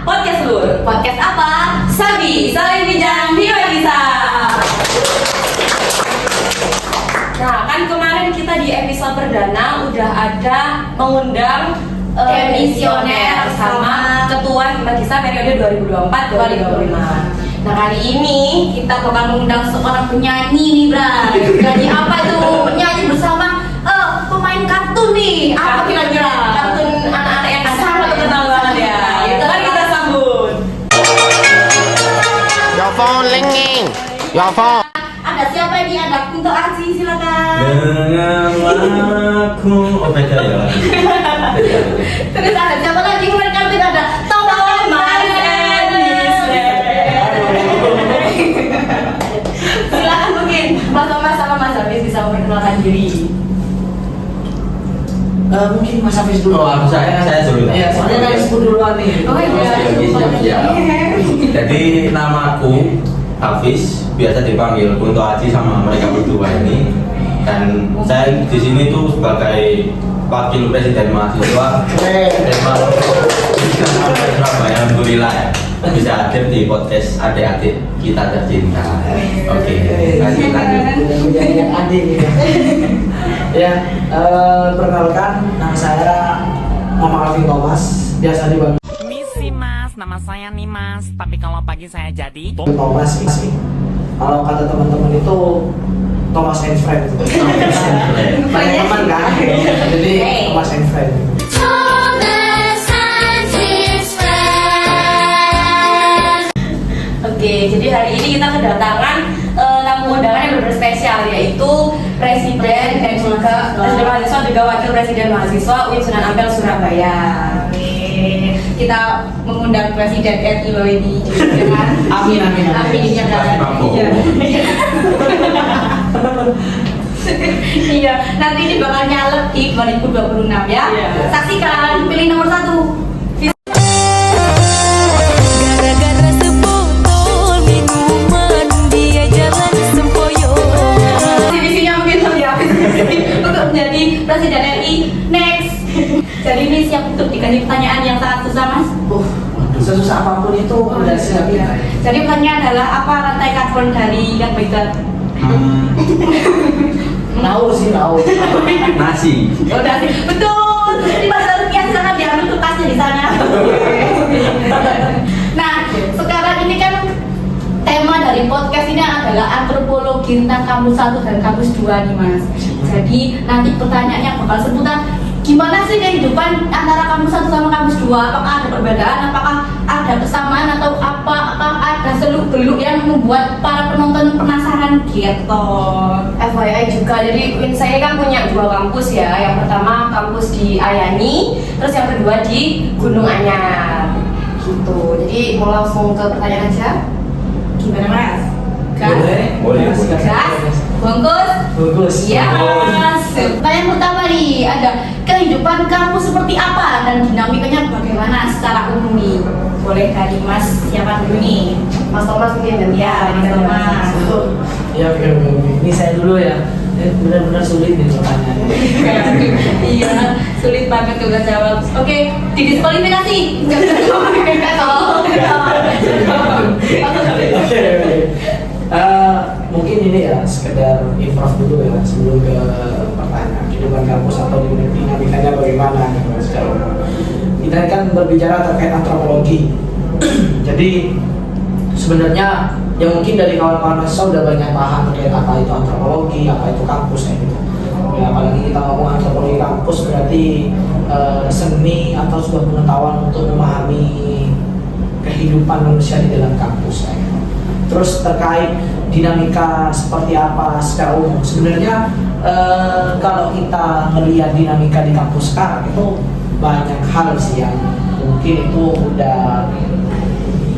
Podcast Lur. Podcast apa? Sabi, saling bijak, bisa. Nah, kan kemarin kita di episode perdana udah ada mengundang emisioner sama ketua Himadisa periode 2024-2025. Nah, kali ini kita bakal mengundang seorang penyanyi nih, Bra. Penyanyi apa tuh? Penyanyi bersama pemain kartun nih. Apa kira-kira? Kartun anak-anak yang sangat terkenal banget ya. Itu kan kita sambut. Your phone ringing. Your phone. Ada siapa ini? Ada Kunto Aji, silakan. Dengan aku. Oh, beda ya. Terus ada siapa lagi? Kemarin kartun ada Thomas Edison. Silakan mungkin Mas Thomas sama Mas Hafiz bisa memperkenalkan diri. Mungkin Mas Hafiz dulu. Oh, saya dulu. Iya, soalnya dari sebut duluan nih. Oh iya. Jadi namaku Hafiz, biasa dipanggil Kunto Aji sama mereka berdua ini. Dan saya di sini tuh sebagai wakil presiden mahasiswa Surabaya. Alhamdulillah ya, bisa hadir di podcast adik-adik kita tercinta. Oke, lanjut. Adik. Ya, perkenalkan nama saya Muhammad Alvin Thomas, biasa dipanggil Misi mas, nama saya nih mas. Tapi kalau pagi saya jadi Thomas sih. Kalau kata teman-teman itu Thomas and Friend. Banyak teman kan, jadi Thomas and Friend. Oke, jadi hari ini kita kedatangan tamu undangan yang benar-benar spesial, yaitu Presiden dan juga Presiden Mahasiswa juga Wakil Presiden Mahasiswa UIN Sunan Ampel Surabaya. Oke, kita mengundang Presiden RI Baweni juga kan? Amin. Ya kan? Iya, nanti ini bakal nyalek di 2026 ya. Saksikan, pilih nomor 1. Gara-gara sebotol minuman dia jalan sempoyongan. Divisinya mungkin lebih habis untuk menjadi Presiden RI next. Jadi ini siap untuk dikasih pertanyaan yang sangat susah, Mas. Sesusah apapun itu udah siap ya. Jadi pertanyaan adalah apa rantai karbon dari karbohidrat? Tahu. Nasi. Udah sih, betul. Di bahasa rupiah silakan diambil kertasnya di sana. Nah, sekarang ini kan tema dari podcast ini adalah antropologi tentang kampus 1 dan kampus 2 nih, Mas. Jadi nanti pertanyaannya bakal seputar gimana sih kehidupan antara kampus 1 sama kampus 2? Apakah ada perbedaan? Apakah ada kesamaan atau apakah ada seluk-beluk yang membuat para penonton penasaran gitu? FYI juga, jadi UIN saya kan punya 2 kampus ya. Yang pertama kampus di Ayani, terus yang kedua di Gunung Anyar. Gitu. Jadi mau langsung ke pertanyaan aja. Gimana, Mas? Boleh. Gas? Bungkus? Iya, Mas. Pertanyaan pertama nih, ada kehidupan kampus seperti apa dan dinamikanya bagaimana secara umum nih? Boleh dari Mas siapa dulu nih? Mas Thomas mungkin ganti ya, Mas Thomas. Ya, oke. Ini saya dulu ya. Ini benar-benar sulit nih pertanyaannya. Iya, sulit banget juga jawab. Oke, didiskualifikasi. Enggak tahu. Oke. Mungkin ini ya sekedar improv dulu ya sebelum ke pertanyaan kehidupan kampus atau dinamikanya bagaimana gitu secara umum. Kita kan berbicara terkait antropologi. Jadi sebenarnya yang mungkin dari kawan-kawan mahasiswa udah banyak paham terkait apa itu antropologi, apa itu kampus kayak gitu. Ya, apalagi kita ngomong antropologi kampus berarti seni atau sebuah pengetahuan untuk memahami kehidupan manusia di dalam kampus kayak gitu. Terus terkait dinamika seperti apa secara umum, sebenarnya kalau kita melihat dinamika di kampus sekarang itu banyak hal sih yang mungkin itu udah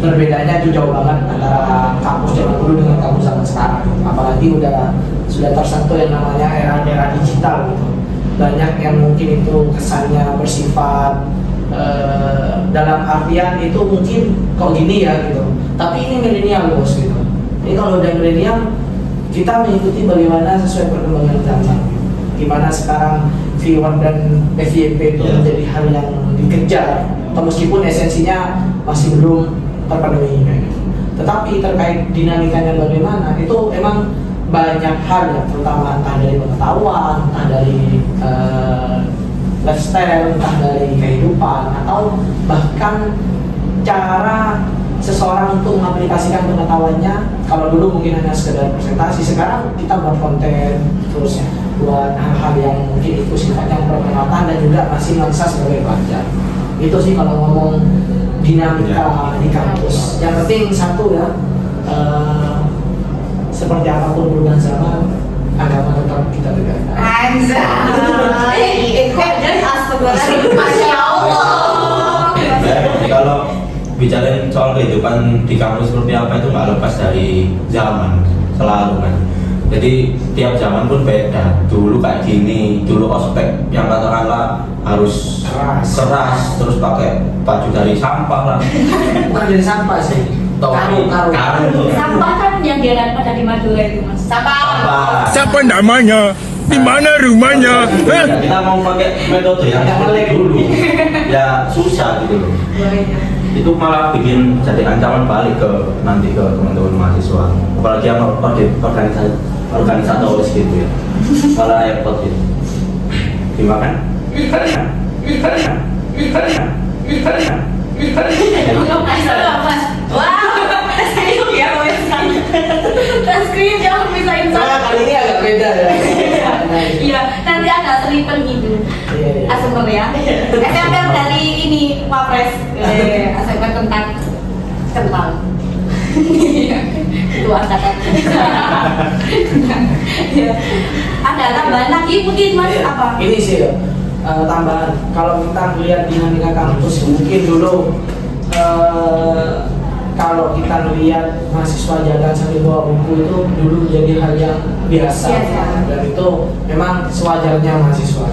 berbedanya itu jauh banget antara kampus zaman dulu dengan kampus zaman sekarang. Apalagi sudah tersentuh yang namanya era digital gitu. Banyak yang mungkin itu kesannya bersifat dalam artian itu mungkin kok gini ya gitu. Tapi ini milenial bos gitu. Ini kalau udah milenial kita mengikuti bagaimana sesuai perkembangan zaman. Gimana sekarang V1 dan FYP itu menjadi hal yang dikejar. Atau meskipun esensinya masih belum terpenuhi kayak gitu. Tetapi terkait dinamikanya bagaimana itu emang banyak hal ya, terutama entah dari pengetahuan, entah dari lifestyle, entah dari kehidupan, atau bahkan cara seseorang untuk mengaplikasikan pengetahuannya. Kalau dulu mungkin hanya sekedar presentasi, sekarang kita buat konten, terus buat hal-hal yang mungkin itu sifatnya perkenalkan dan juga masih mangsa sebagai pelajar. Itu sih kalau ngomong dinamika di kampus. Yang penting satu ya, seperti apapun perubahan zaman, agama tetap kita tegakkan. Anjay, kok jadi astagfirullah, masya Allah. Kalau bicarain soal kehidupan di kampus seperti apa itu nggak lepas dari zaman selalu kan. Jadi tiap zaman pun beda. Dulu kayak gini, dulu ospek yang katakanlah harus keras, terus pakai baju dari sampah lah. Bukan dari sampah sih, Topi, karung. Sampah kan yang dia pada di Madura itu mas. Sampah. Siapa namanya? Di mana rumahnya? Hah? Kita mau pakai metode yang seperti dulu, ya susah gitu loh. Itu malah bikin jadi ancaman balik ke nanti ke teman-teman mahasiswa, apalagi yang organisatoris gitu ya, malah repot gitu. Dimakan? Transkrip jangan pisahin Nah, kali ini agak beda ya. Iya, nanti ada selipan gitu. Asumber ya. SMP dari ini Wapres. SMP tentang kental. Itu angkatan. Iya. Ada tambahan lagi mungkin mas apa? Ini sih ya, tambahan. Kalau kita melihat dinamika kampus, mungkin dulu kalau kita melihat mahasiswa jalan sambil bawa buku itu dulu jadi hal yang biasa, dan itu memang sewajarnya mahasiswa.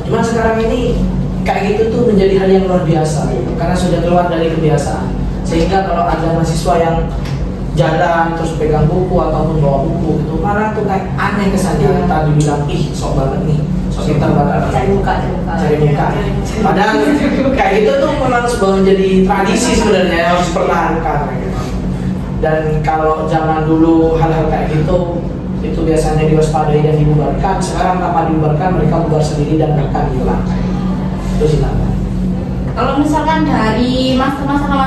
Cuma sekarang ini kayak gitu tuh menjadi hal yang luar biasa gitu, karena sudah keluar dari kebiasaan. Sehingga kalau ada mahasiswa yang jalan terus pegang buku ataupun bawa buku itu malah tuh kayak aneh kesannya. Tadi bilang ih sok banget nih, sok pintar banget, Cari muka. padahal kayak gitu tuh memang sebuah menjadi tradisi sebenarnya yang harus dipertahankan gitu. Dan kalau zaman dulu hal-hal kayak gitu itu biasanya diwaspadai dan dibubarkan. Sekarang tanpa dibubarkan mereka bubar sendiri dan bahkan hilang. Itu silakan. Kalau misalkan dari Mas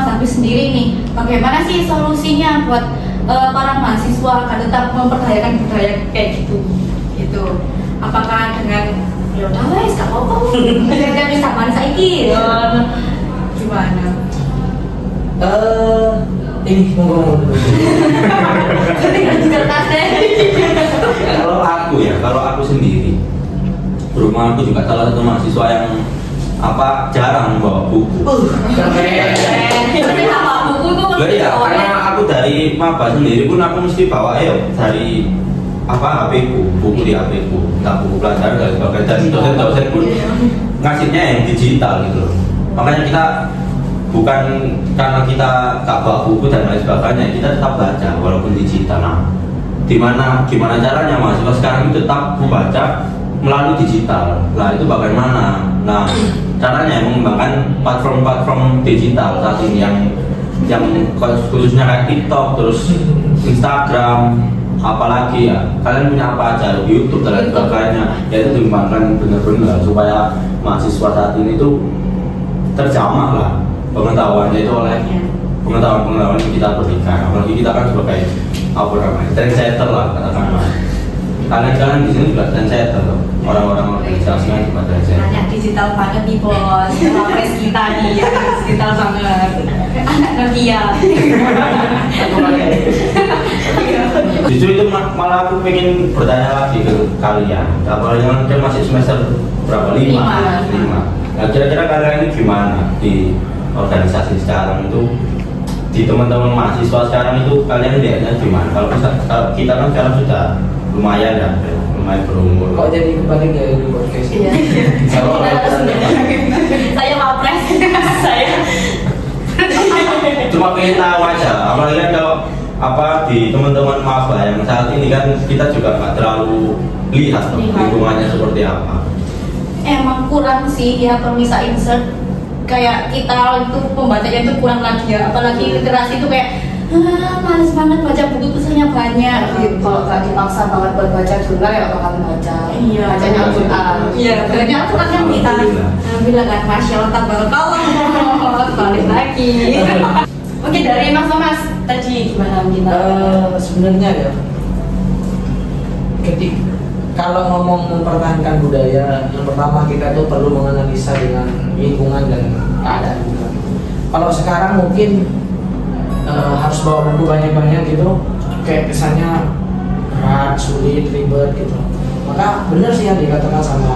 Habis sendiri nih, bagaimana sih solusinya buat para mahasiswa agar tetap memperdayakan budaya kayak gitu? Gitu. Apakah dengan ya udah wes gak apa-apa, jadi zaman saiki gimana? Ini ngomong dulu. Kalau aku sendiri, rumah aku juga salah satu mahasiswa yang jarang bawa buku. Tapi apa buku tuh? Iya, karena aku dari maba sendiri pun aku mesti bawa dari HP ku, buku di HP ku, entah buku pelajaran dan sebagainya. Dan dosen-dosen pun ngasihnya yang digital gitu loh. Makanya kita bukan karena kita gak bawa buku dan lain sebagainya, kita tetap baca walaupun digital. Nah, gimana caranya mahasiswa sekarang itu tetap membaca melalui digital. Nah, itu bagaimana? Nah, caranya mengembangkan platform-platform digital saat ini yang khususnya kayak TikTok, terus Instagram, apalagi ya kalian punya apa aja, YouTube dan lain sebagainya, ya itu dikembangkan benar-benar supaya mahasiswa saat ini tuh terjamah lah pengetahuannya itu oleh pengetahuan yang kita berikan. Apalagi kita kan sebagai trendsetter lah katakanlah. Kalian di sini juga trendsetter loh. Orang-orang organisasinya juga trendsetter. Anak digital banget nih bos, Wapres kita nih digital banget. Anak Nokia. Justru itu malah aku pengen bertanya lagi ke kalian. Apalagi kan masih semester berapa? 5. Nah, kira-kira kalian ini gimana di organisasi sekarang itu, di teman-teman mahasiswa sekarang itu kalian lihatnya gimana? Kalau kita kan sekarang sudah lumayan ya, lumayan berumur. Kok jadi kembali dari podcast? Iya. Saya Wapres. Saya. Cuma pengen tahu aja, apalagi kan kalau di teman-teman maba yang saat ini kan kita juga nggak terlalu lihat lingkungannya seperti apa. Emang kurang sih ya, kalau bisa insert kayak kita itu pembacanya itu kurang lagi ya, apalagi literasi itu kayak males banget baca buku tulisannya banyak gitu. Kalau nggak dipaksa banget buat baca jurnal ya bakal baca. Iya. Bacanya Al-Quran. Iya. Bacanya Al-Quran kan kita. Alhamdulillah kan, masya Allah tabarakallah. Balik lagi. Oke, dari Mas tadi gimana kita? Sebenarnya ya, kalau ngomong mempertahankan budaya, yang pertama kita tuh perlu menganalisa dengan lingkungan dan keadaan juga. Kalau sekarang mungkin harus bawa buku banyak-banyak gitu, kayak kesannya berat, sulit, ribet gitu. Maka benar sih yang dikatakan sama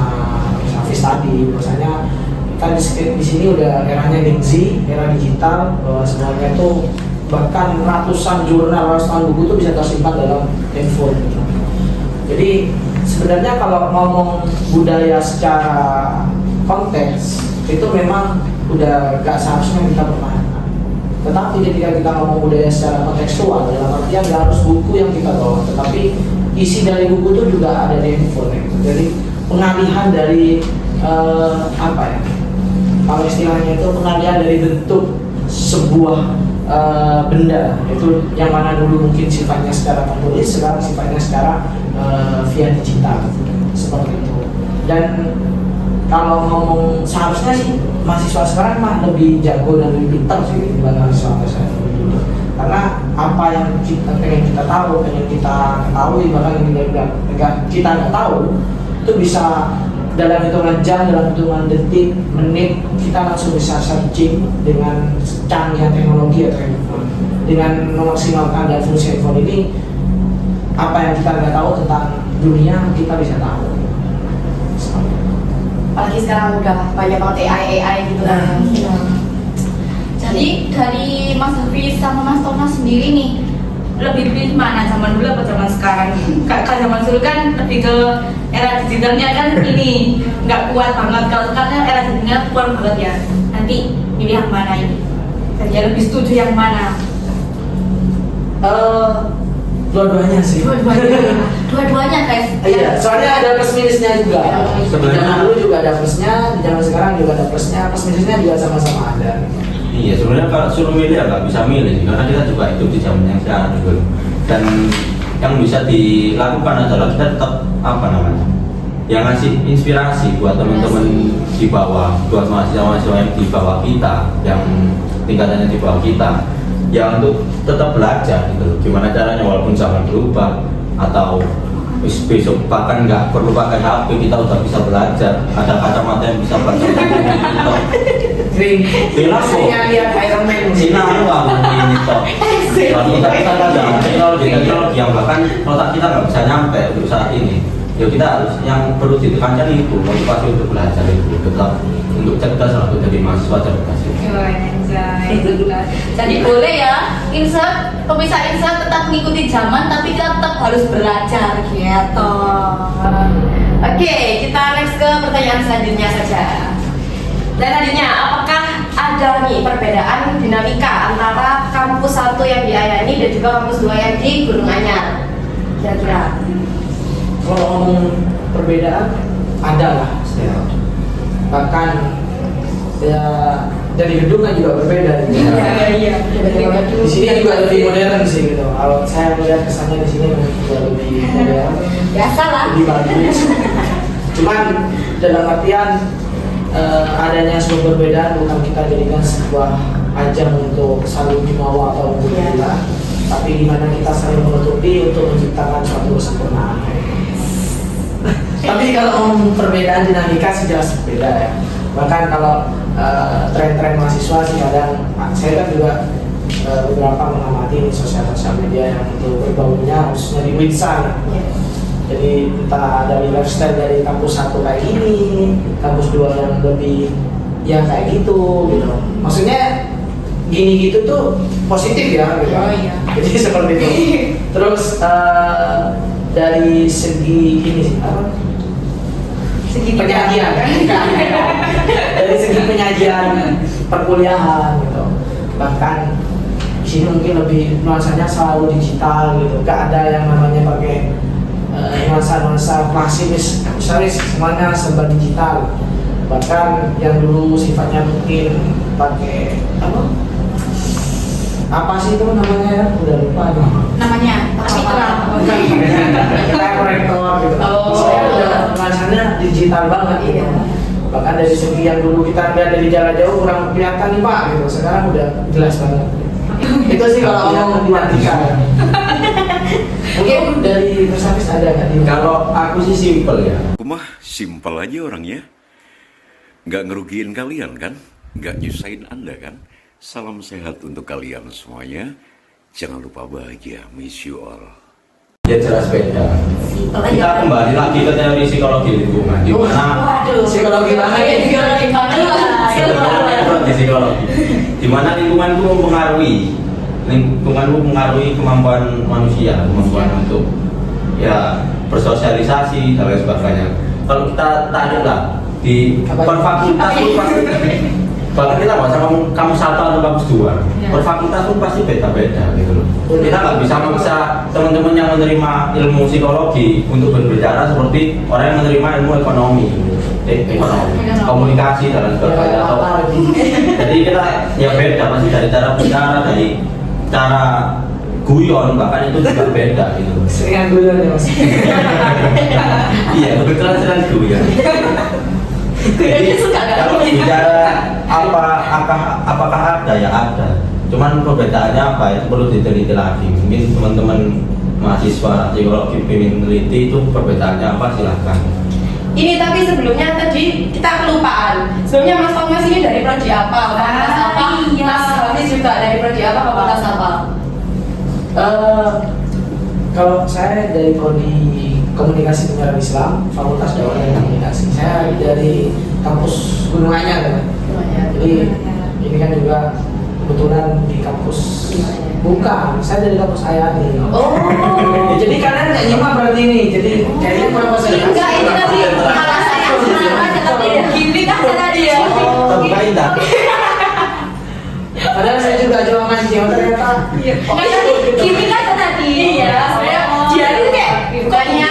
Hafiz tadi, bahwasanya kita di sini udah eranya Gen Z, era digital, bahwa semuanya tuh bahkan ratusan jurnal, ratusan buku tuh bisa tersimpan dalam handphone gitu. Jadi sebenarnya kalau ngomong budaya secara konteks itu memang udah gak seharusnya kita pertahankan. Tetapi ketika kita ngomong budaya secara kontekstual, dalam artian gak harus buku yang kita bawa, tetapi isi dari buku itu juga ada di handphone gitu. Jadi pengalihan dari apa ya? Kalau istilahnya itu pengalihan dari bentuk sebuah benda, itu yang mana dulu mungkin sifatnya secara tertulis, sekarang sifatnya secara via digital seperti itu. Dan kalau ngomong seharusnya sih mahasiswa sekarang mah lebih jago dan lebih pintar sih dibanding mahasiswa dulu. Karena apa yang pengen kita tahu, pengen kita ketahui, bahkan kita nggak tahu, itu bisa dalam hitungan jam, dalam hitungan detik, menit, kita langsung bisa searching dengan canggih teknologi atau handphone. Dengan memaksimalkan dan fungsi handphone ini, apa yang kita nggak tahu tentang dunia kita bisa tahu. Apalagi sekarang udah banyak banget AI gitu kan. Jadi dari Mas Hafiz sama Mas Thomas sendiri nih, lebih pilih mana, zaman dulu apa zaman sekarang? Kalau zaman dulu kan lebih ke era digitalnya kan ini nggak kuat banget. Kalau sekarang kan era digitalnya kuat banget ya. Nanti pilih yang mana ini? Jadi lebih setuju yang mana? Dua-duanya sih. Dua-duanya guys. Iya, soalnya ada plus minusnya juga. Di zaman dulu juga ada plusnya, di zaman sekarang juga ada plusnya. Plus minusnya juga sama-sama ada. Iya, sebenarnya kalau suruh milih ya nggak bisa milih, karena kita juga hidup di zaman yang sekarang juga. Dan yang bisa dilakukan adalah kita tetap yang ngasih inspirasi buat teman-teman di bawah, buat mahasiswa-mahasiswa yang di bawah kita, yang tingkatannya di bawah kita, ya untuk tetap belajar gitu. Gimana caranya walaupun zaman berubah atau besok bahkan nggak perlu pakai HP, kita udah bisa belajar. Ada kacamata yang bisa belajar. Bila kok lihat Iron Man sinar uang ini toh. Kalau kita ada teknologi yang bahkan otak kita nggak bisa nyampe untuk saat ini. Ya kita harus yang perlu ditekankan itu motivasi untuk belajar itu tetap untuk cerdas lah, untuk jadi mahasiswa cerdas. Jadi boleh ya, pemisah insert tetap mengikuti zaman, tapi kita tetap harus belajar gitu. Oke, kita next ke pertanyaan selanjutnya saja. Dan selanjutnya, apakah ada nih perbedaan dinamika antara kampus 1 yang di Ayani dan juga kampus 2 yang di Gunung Anyar? Kira-kira? Kalau ngomong perbedaan, ada lah. Bahkan ya dari gedungnya juga berbeda. Iya. Di sini juga lebih modern sih gitu. Kalau saya melihat kesannya di sini juga lebih modern. Biasa lah. Lebih bagus. Cuman dalam artian adanya sebuah perbedaan bukan kita jadikan sebuah ajang untuk saling menyuawa atau menggila, tapi dimana kita saling menutupi untuk menciptakan suatu kesempurnaan. Tapi kalau ngomong perbedaan dinamika sih jelas berbeda ya. Bahkan kalau tren-tren mahasiswa sih kadang saya kan juga beberapa mengamati sosial media yang untuk berbaurnya khususnya di Winsan. Jadi entah dari lifestyle dari kampus 1 kayak gini, kampus 2 yang lebih ya kayak gitu. Maksudnya gini gitu tuh positif ya gitu. Oh, iya. Jadi seperti itu. Terus dari segi ini sih apa? Segi Penyajian kan? Dari segi penyajian perkuliahan gitu. Bahkan di sini mungkin lebih nuansanya selalu digital gitu. Gak ada yang namanya pakai nuansa klasik, misalnya semuanya serba digital. Bahkan yang dulu sifatnya mungkin pakai apa sih itu namanya ya? Udah lupa nih. Namanya Mitra. Kita korektor gitu. Oh. Saya udah nuansanya digital banget gitu. Iya. Bahkan dari segi yang dulu kita lihat dari jarak jauh kurang kelihatan nih Pak gitu. Sekarang udah jelas banget. Itu sih kalau ngomong dinamika. Mungkin dari Persafis ada nggak? Kalau aku sih simple ya. Aku mah simpel aja orangnya. Nggak ngerugiin kalian kan? Nggak nyusahin Anda kan? Salam sehat untuk kalian semuanya. Jangan lupa bahagia. Miss you all. Ya jelas beda. Simpel aja. Kita kembali lagi ke teori psikologi lingkungan, di mana Waduh. Psikologi mana ya? Psikologi mana lah. di psikologi, di mana lingkungan itu mempengaruhi kemampuan manusia, kemampuan untuk ya bersosialisasi dan lain sebagainya. Kalau kita tanya lah di per fakultas itu pasti bahkan kita nggak usah ngomong kampus 1 atau kampus 2, per fakultas itu pasti beda-beda gitu loh. Kita nggak bisa memaksa teman-teman yang menerima ilmu psikologi untuk berbicara seperti orang yang menerima ilmu ekonomi, komunikasi dan lain sebagainya. Jadi kita ya beda pasti dari cara bicara, dari cara guyon, bahkan itu juga beda gitu. Seringan guyon ya Mas. Iya, kebetulan sering guyon. Jadi kalau bicara apakah ada ya ada. Cuman perbedaannya apa itu perlu diteliti lagi. Mungkin teman-teman mahasiswa psikologi ingin meneliti itu perbedaannya apa, silahkan. Ini tapi sebelumnya tadi kita kelupaan. Sebelumnya Mas Thomas ini dari prodi apa? Fakultas apa? Iya. Mas Hafiz juga dari prodi apa? Fakultas apa? Kalau saya dari prodi Komunikasi Penyiaran Islam, Fakultas Dakwah dan Komunikasi. Saya dari kampus Gunung Anyar kan. Jadi ini kan juga kebetulan di kampus bukan, saya dari kampus Ayani. Oh. Ya, jadi kalian nggak nyimak berarti ini. Jadi kayaknya kurang konsentrasi. Enggak, itu tadi alasannya aja tadi ya. Gimik aja tadi ya. Terbuka indah. Padahal saya juga coba mancing, ternyata. Enggak tadi gimik aja tadi. Iya, saya dia itu kayak bukannya.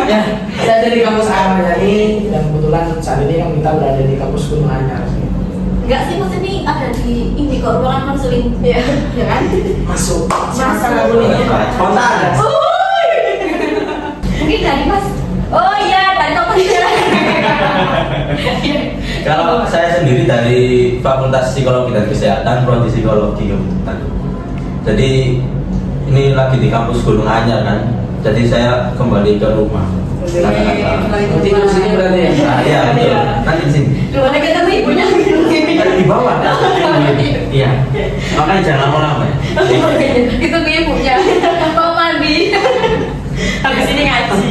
Ya, saya dari kampus Ayani dan kebetulan saat ini kan kita berada di kampus Gunung Anyar. Enggak sih, Mas ini ada di ini kok ruangan konseling. Iya. Ya kan? Masuk. Silakan aku nih. Spontan. Mungkin dari Mas. Oh iya, dari kampus. Kalau saya sendiri dari Fakultas Psikologi dan Kesehatan, prodi Psikologi Kebutuhan. Jadi ini lagi di kampus Gunung Anyar kan. Jadi saya kembali ke rumah. Nanti di sini berarti ya. Nah, iya betul. Nanti di sini. Rumahnya ketemu ibunya. Kan di bawah. Iya. Makanya jangan lama-lama. Itu ke ibunya. Mau mandi. Habis ini ngaji.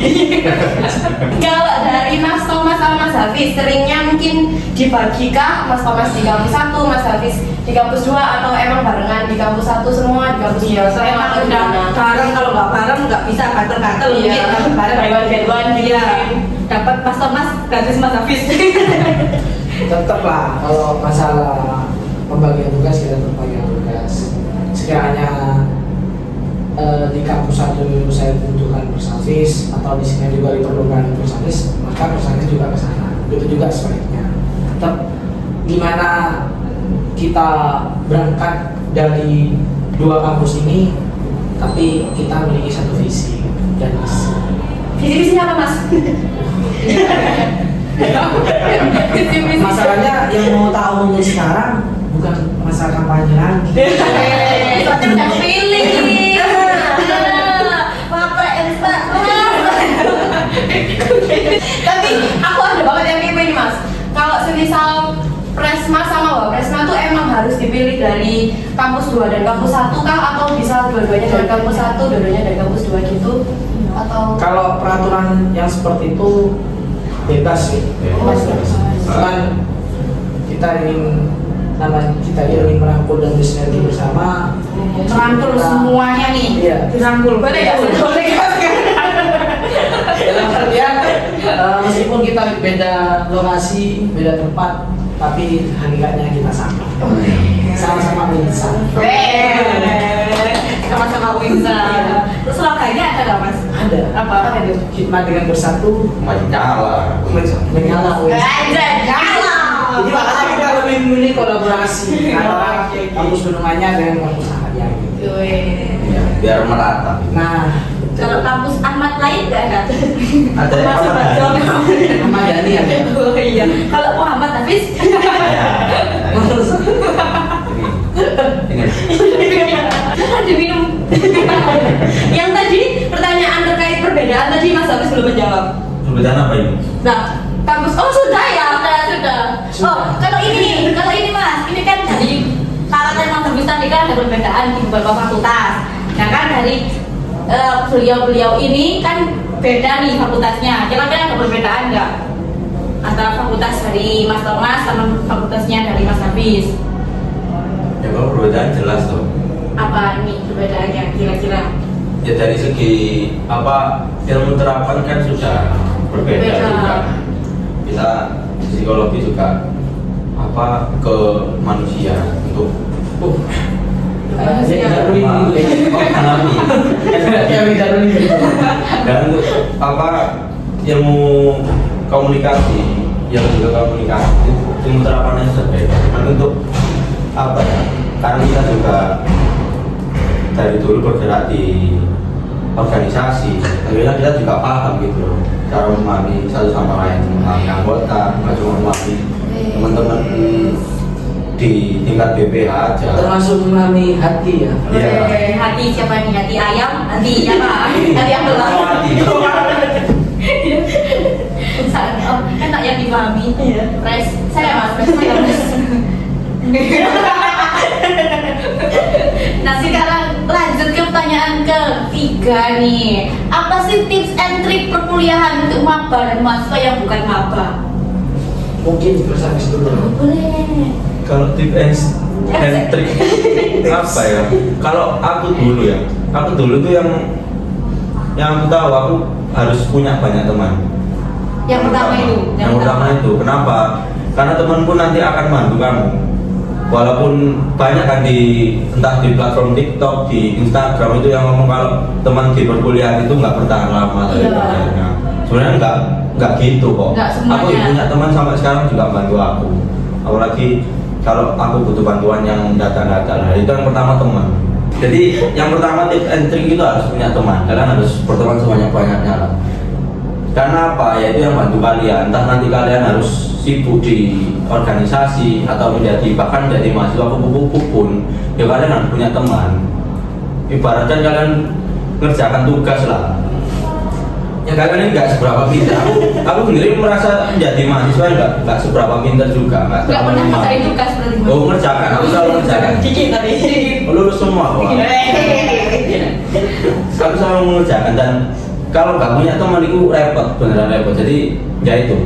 Kalau dari Mas Thomas sama Mas Hafiz, seringnya mungkin dibagikah Mas Thomas di kampus 1, Mas Hafiz di kampus 2, atau emang barengan di kampus 1 semua, di kampus 2 semua? Emang udah bareng, kalau nggak bareng nggak bisa kater-kater Iya, bareng berdua-duaan gitu. Iya, dapat Mas Thomas gratis Mas Hafiz. Tetap lah kalau masalah pembagian tugas kita pembagian tugas. Sekiranya di kampus 1 saya butuhkan Persafis atau di sini juga diperlukan Persafis, maka Persafis juga ke sana. Begitu juga sebaliknya. Tetap gimana kita berangkat dari 2 kampus ini, tapi kita memiliki satu visi dan misi. Visi-visinya apa, Mas? Visi-visi. Masalahnya yang mau tahu mulai sekarang bukan masa kampanye lagi. Soalnya udah kepilih. Bapak Elsa. Tapi aku ada banget yang kepo ini, Mas. Kalau semisal Presma sama Wapresma tuh emang harus dipilih dari kampus 2 dan kampus 1 kah, atau bisa dua-duanya dari kampus 1, dua-duanya dari kampus 2 gitu? Atau Kalau peraturan yang seperti itu bebas sih, bebas. Cuman kita ingin ingin merangkul dan bersinergi bersama. merangkul semuanya nih? Iya. Dirangkul. Boleh ya? Boleh kan? Dalam artian meskipun kita beda lokasi, beda tempat, tapi hakikatnya kita sama. Sama-sama bisa. Sama-sama Winsa. Terus lokasinya ada nggak Mas? Ada Apa itu? Hikmah dengan bersatu Menyala. menyala. Nyala. Jadi makanya kita lebih memilih kolaborasi antara kampus Gunung Anyar dengan kampus Ahmadiyah. Ya, biar merata. Nah, Kalau kampus Ahmad lain nggak ada. Ada yang Masuk Ahmad Bajong. Ahmadiyah ya. Oh iya. Kalau Muhammad Hafiz. Jangan diminum. Yang tadi pertanyaan terkait perbedaan tadi Mas Hafiz belum menjawab. Perbedaan apa ini? Nah, kampus sudah ya, sudah. Oh, kalau ini Mas, ini kan dari karena memang kampus tadi kan ada perbedaan di beberapa fakultas. Nah kan dari beliau ini kan beda nih fakultasnya. Kira-kira ada perbedaan nggak antara fakultas dari Mas Thomas sama fakultasnya dari Mas Hafiz? Ya kalau perbedaan jelas tuh. Apa ini perbedaannya kira-kira? Ya dari segi apa ilmu terapan kan sudah berbeda Beda. juga. Kita di psikologi juga apa ke manusia untuk Jadi Darwin oh alami dan untuk apa ilmu komunikasi yang juga komunikasi ilmu terapannya sudah beda. Dan untuk apa ya? Karena kita juga dari dulu bergerak di organisasi, akhirnya kita juga paham gitu loh cara memahami satu sama lain, memahami anggota, nggak cuma memahami teman-teman di tingkat BPH aja. termasuk memahami hati ya. Iya. Hati siapa nih? Hati ayam? Hati apa? Hati yang belah. Hati. Oh, enak yang dipahami. Pres, saya Mas, saya Mas. Nah sekarang lanjut ke pertanyaan ketiga nih. Apa sih tips and trik perkuliahan untuk maba dan mahasiswa yang bukan maba? Mungkin bersama dulu. Boleh. Kalau tips and trick apa ya? Kalau aku dulu tuh yang aku tahu aku harus punya banyak teman. Yang pertama itu. Yang pertama itu. Kenapa? Karena temanku nanti akan bantu kamu. Walaupun banyak kan entah di platform TikTok, di Instagram itu yang ngomong kalau teman di perkuliahan itu nggak bertahan lama dari Iya. perkuliahannya. Sebenarnya nggak gitu kok. Nggak semuanya. Aku punya teman sampai sekarang juga bantu aku. Apalagi kalau aku butuh bantuan yang data-data, nah itu yang pertama teman. Jadi yang pertama tips and trick itu harus punya teman. Kalian harus berteman sebanyak-banyaknya lah. Karena apa? Yaitu yang bantu kalian. Entah nanti kalian harus sibuk di organisasi atau bahkan menjadi mahasiswa kupu-kupu pun, ya kalian harus punya teman. Ibaratkan kalian ngerjakan tugas lah. Ya kalian ini nggak seberapa pintar. Aku sendiri merasa menjadi mahasiswa nggak seberapa pintar juga. Nggak pernah terlalu mencari tugas berarti. Oh ngerjakan, aku selalu ngerjakan. Kiki tadi. Lulus semua kok. Aku selalu mengerjakan dan kalau nggak punya teman itu repot, beneran repot. Jadi ya itu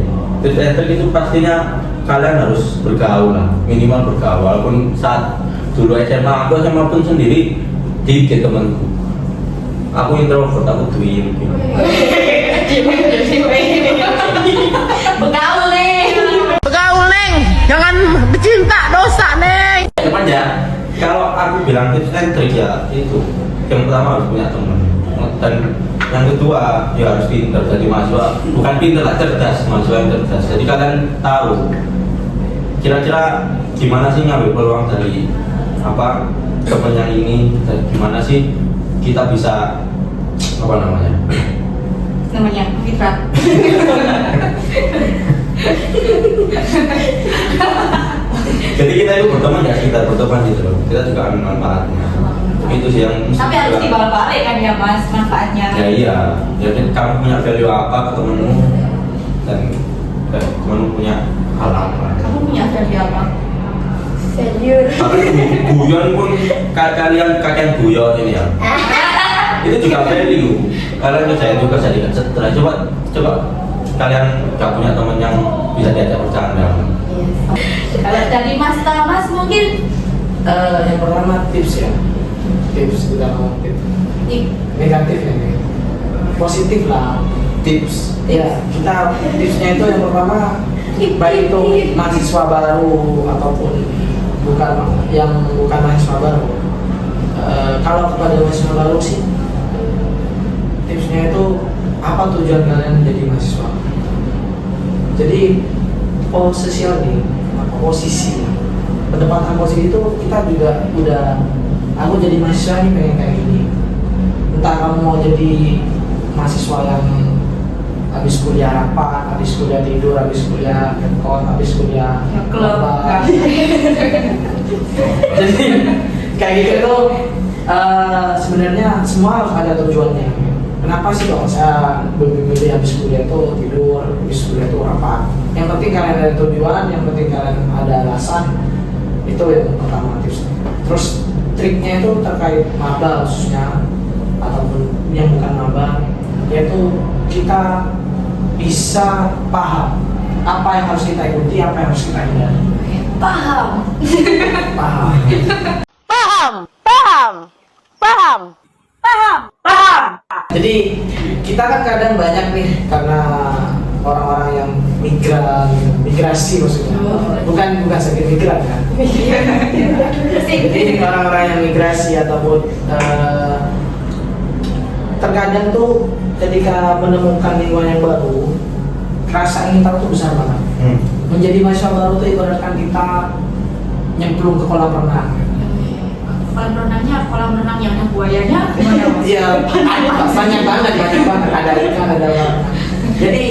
tips and trick itu pastinya kalian harus bergaul lah, minimal bergaul. Walaupun saat dulu aku SMA pun sendiri dikit temanku. Aku introvert, aku duyung. Begaul nih. Begaul neng, jangan bercinta dosa neng. Cuman ya, kalau aku bilang tips and trick ya itu yang pertama harus punya teman dan yang kedua ya harus pintar. Jadi mahasiswa bukan pintar lah, cerdas, mahasiswa yang cerdas. Jadi kalian tahu kira-kira gimana sih ngambil peluang dari apa teman yang ini, dan gimana sih kita bisa apa namanya Fitra. jadi kita itu berteman ya kita berteman gitu loh, kita juga ambil manfaatnya. Itu sih yang Tapi harus juga- dibalik kan ya Mas manfaatnya. ya iya, jadi kamu punya value apa ke temenmu dan temenmu punya hal apa. Kamu punya value apa? Value. Tapi guyon pun kalian guyon ini ya, itu juga value. Kalian kerjain juga jadi setelah coba kalian gak punya teman yang bisa diajak bercanda. Kalau dari Mas Thomas mungkin Yang pertama tips ya, tips kita ngomong tips negatif ya, positif lah. Tips Ya kita tipsnya itu yang pertama baik itu mahasiswa baru ataupun bukan mahasiswa baru. Kalau kepada mahasiswa baru sih tipsnya itu apa tujuan kalian menjadi mahasiswa? Jadi posisi penempatan posisi itu kita juga udah, aku jadi mahasiswa ini pengen kayak gini. Entah kamu mau jadi mahasiswa yang habis kuliah rapat, habis kuliah tidur, habis kuliah ngekos, habis kuliah Klub. apa. Jadi kayak gitu itu sebenarnya semua harus ada tujuannya. Kenapa sih kalau saya memilih habis kuliah itu tidur, habis kuliah itu rapat? Yang penting kalian ada tujuan, yang penting kalian ada alasan. Itu yang pertama tipsnya. Terus triknya itu terkait maba khususnya ataupun yang bukan maba, yaitu kita bisa paham apa yang harus kita ikuti, apa yang harus kita hindari. Paham. Paham. Jadi kita kan kadang banyak nih karena orang-orang yang migrasi maksudnya, bukan sakit migran kan. Jadi orang-orang yang migrasi ataupun terkadang tuh ketika menemukan lingkungan yang baru, rasa ingin tahu tuh besar banget. Menjadi mahasiswa baru tuh ibaratkan kita nyemplung ke kolam renang. Kolam renangnya kolam renang yang ada buayanya gimana Mas? Iya, banyak banget ada ikan, ada warna. Jadi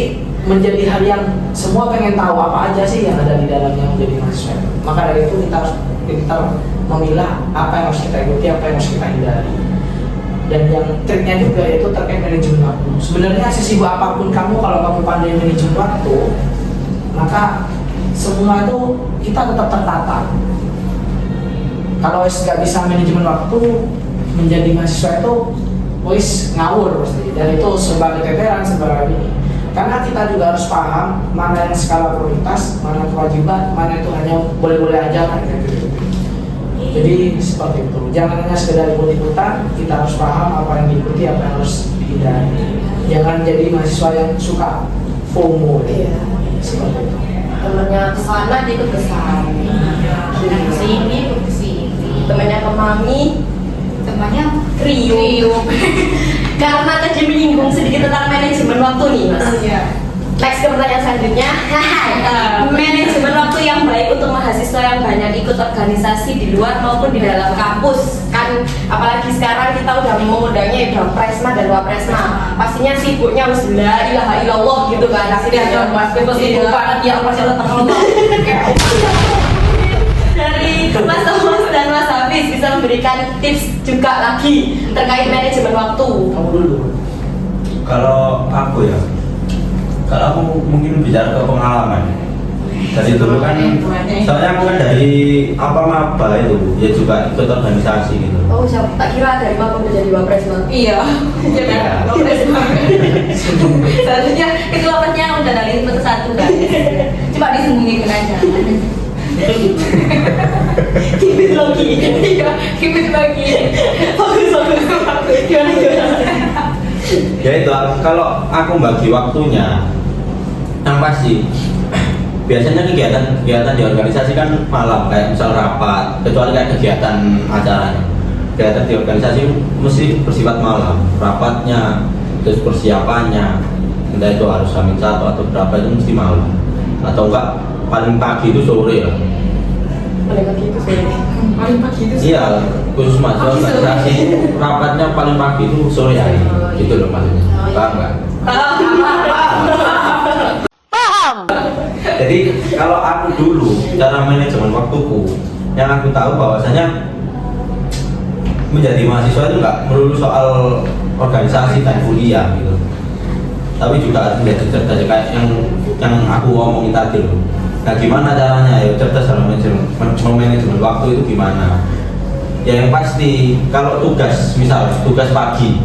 menjadi hal yang semua pengen tahu apa aja sih yang ada di dalamnya menjadi mahasiswa. Maka dari itu kita harus memilah apa yang harus kita ikuti, apa yang harus kita hindari. Dan yang triknya juga itu terkait manajemen waktu. Sebenarnya sesibuk apapun kamu, kalau kamu pandai manajemen waktu, maka semua itu kita tetap tertata. Kalau nggak bisa manajemen waktu, menjadi mahasiswa itu wis ngawur pasti. Dan itu sebagai keteteran, sebagai ini. Karena kita juga harus paham mana yang skala prioritas, mana kewajiban, mana itu hanya boleh-boleh aja kan gitu. Jadi seperti itu. Jangan hanya sekedar ikut-ikutan, kita harus paham apa yang diikuti, apa yang harus dihindari. Jangan jadi mahasiswa yang suka FOMO. Seperti itu. Temennya kesana dia ikut kesana, temennya kesini ikut kesini, temennya ke mami, temannya Rio. Karena tadi menyinggung sedikit tentang manajemen waktu nih Mas. Next ke pertanyaan selanjutnya. Manajemen waktu yang baik untuk mahasiswa yang banyak ikut organisasi di luar maupun di dalam kampus. Kan apalagi sekarang kita udah mengundangnya udah presma dan wapresma. Pastinya sibuknya harus la ilaha illallah gitu kan. Pasti ada sibuk banget ya pasti ada dari Mas Thomas dan Mas Hafiz bisa memberikan tips juga lagi terkait manajemen waktu. Kamu dulu. Kalau aku ya, kalau aku mungkin bicara ke pengalaman. Dari dulu kan, soalnya aku kan dari maba itu, ya juga ikut organisasi gitu. Oh, siapa? Tak kira dari maba menjadi wapresma. Iya. Iya. Wapresma. Seharusnya itu wapresnya udah dari semester 1 kan. Coba disembunyikan aja. Kipit lagi. Iya, kipit lagi. Bagus. Gimana? Ya itu, kalau aku bagi waktunya, yang pasti biasanya kegiatan di organisasi kan malam, kayak misal rapat, kecuali kayak kegiatan acaranya. Kegiatan di organisasi mesti bersifat malam, rapatnya, terus persiapannya, entah itu harus H-1 atau berapa itu mesti malam, atau enggak paling pagi itu sore lah. Paling pagi itu sore. Iya, khusus mahasiswa organisasi rapatnya paling pagi itu sore hari, gitu loh maksudnya. Paham nggak? Jadi kalau aku dulu cara manajemen waktuku, yang aku tahu bahwasanya menjadi mahasiswa itu nggak melulu soal organisasi dan kuliah gitu, tapi juga harus menjadi cerdas kayak yang aku omongin tadi loh. Nah gimana caranya ya cerdas dalam manajemen waktu itu gimana? Ya yang pasti kalau tugas, misal tugas pagi,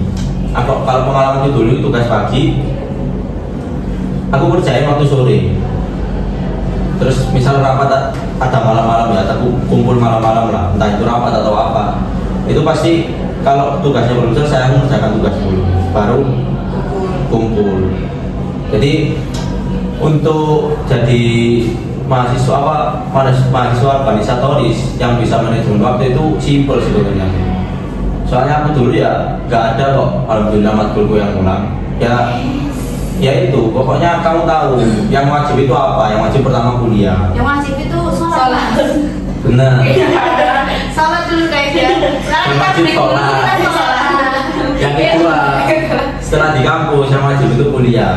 atau kalau pengalaman itu dulu tugas pagi, aku kerjain waktu sore. Terus misal rapat ada malam-malam ya, aku kumpul malam-malam lah, entah itu rapat atau apa. Itu pasti kalau tugasnya belum selesai, saya mengerjakan tugas dulu, baru kumpul. Jadi untuk jadi mahasiswa mahasiswa organisatoris yang bisa manajemen waktu itu simpel sebenarnya. Soalnya aku dulu ya nggak ada kok alhamdulillah matkulku yang ulang. Ya itu, pokoknya kamu tahu yang wajib itu apa? Yang wajib pertama kuliah. Yang wajib itu sholat. Benar. Sholat dulu guys ya. Sekarang Yang kita wajib break dulu, sholat. kita sholat. Yang kedua, setelah di kampus yang wajib itu kuliah.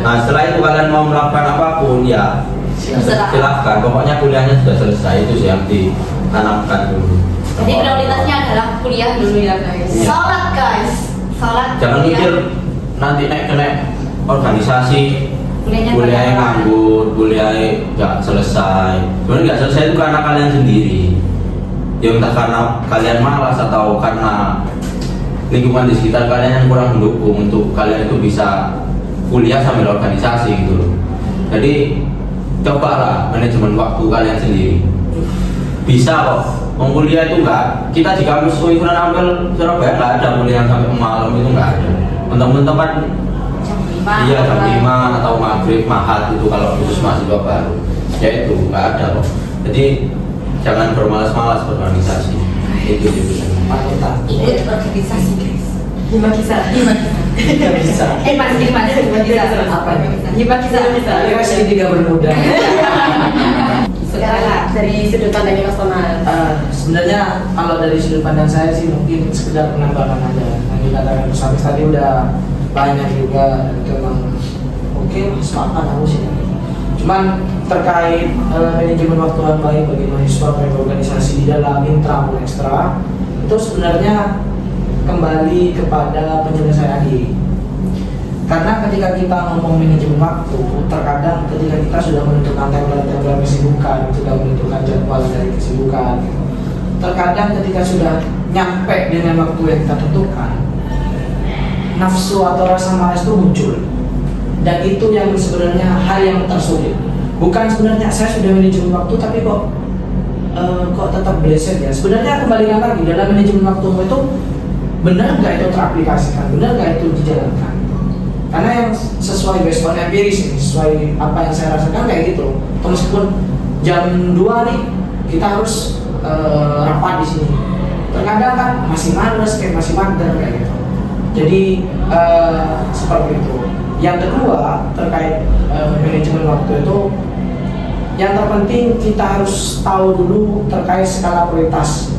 Nah setelah itu kalian mau melakukan apapun ya silahkan. Pokoknya kuliahnya sudah selesai, itu sih yang ditanamkan dulu. Jadi prioritasnya adalah kuliah dulu ya guys. Iya. Sholat guys. Sholat. Jangan kuliah. mikir nanti naik organisasi, kuliahnya berapa? nganggur, kuliahnya nggak selesai. Sebenarnya nggak selesai itu karena kalian sendiri. Ya entah karena kalian malas atau karena lingkungan di sekitar kalian yang kurang mendukung untuk kalian itu bisa kuliah sambil organisasi gitu loh. Jadi cobalah manajemen waktu kalian sendiri. Bisa kok. Kuliah itu enggak. Kita di kampus Universitas Ampel Surabaya enggak ada kuliah sampai malam, itu enggak ada. Teman-teman kan iya jam 5 atau maghrib mahat itu kalau khusus mahasiswa baru. Ya itu enggak ada kok. Jadi jangan bermalas-malas berorganisasi. Itu Ikut organisasi guys. Nggak bisa. Mas apa ini? Kira segitiga bermuda. Sekarang dari sudut pandangnya Mas Tomal. Sebenarnya kalau dari sudut pandang saya sih mungkin sekedar penambahan aja. Yang dikatakan Mas Hafiz tadi udah banyak juga dan itu memang oke sepakat aku sih. Cuman terkait manajemen waktu yang baik bagi mahasiswa berorganisasi di dalam intra maupun ekstra itu sebenarnya kembali kepada penyelesaian diri. Karena ketika kita ngomong manajemen waktu, terkadang ketika kita sudah menentukan timeline kesibukan, sudah menentukan jadwal dari kesibukan, terkadang ketika sudah nyampe dengan waktu yang kita tentukan, nafsu atau rasa malas itu muncul. Dan itu yang sebenarnya hal yang tersulit. Bukan sebenarnya saya sudah manajemen waktu tapi kok tetap bleset ya. Sebenarnya kembalikan lagi dalam manajemen waktu itu benar nggak itu teraplikasikan, benar nggak itu dijalankan. Karena yang sesuai based on empiris ini, sesuai apa yang saya rasakan kayak gitu. Meskipun jam 2 nih kita harus rapat di sini, terkadang kan masih males, kayak masih mager kayak gitu. Jadi seperti itu. Yang kedua terkait manajemen waktu itu, yang terpenting kita harus tahu dulu terkait skala prioritas.